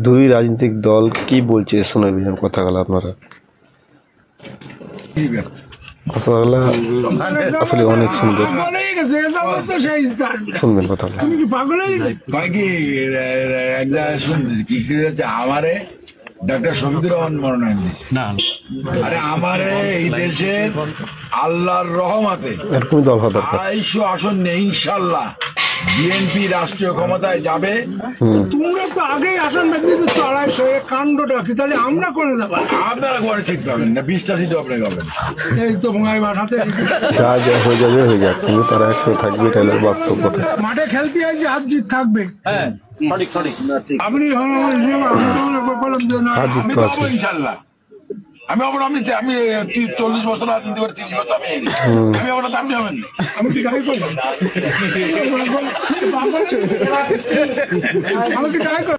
দুই রাজনৈতিক দল কি বলছে শোনাবেন কথাগুলো আপনারা। কথাগুলো আসলে অনেক সুন্দর, শুনবেন কথাগুলো। আমারে ডক্টর শফিকুর রহমান মনোনয়ন দিয়েছে। আরে আমারে এই দেশের আল্লাহর রহমতে এরকমই দল হওয়া দরকার। 250 আসন নেই ইনশাল্লাহ। বিএনপি রাষ্ট্রীয় ক্ষমতায় যাবে। তোমরা তো আগেই আসন বেঁধে দিচ্ছ 250, কাণ্ডটা কি? তাহলে আমরা করে দেবো। আপনারা করে ঠিক পাবেন না, 20টা সিট আপনি পাবেন। এই তো ভঙ্গাই বাসাতে যা যা হয়ে যাবে হয়ে যাক, কিন্তু তারা একসাথে থাকবে, এটা হলো বাস্তব কথা। মাঠে খেলতে আসছে, হাত জিত থাকবে। আপনি বললাম যে না, হার জিত আমি তো পাবো আছে। ইনশাল্লাহ। আমি আবার আমি 40 বছর রাজনীতি করে 30 বছর আমি আবার আপনি হবেন না। আমি কি গাড়ি করি? আমি কি গাড়ি করি?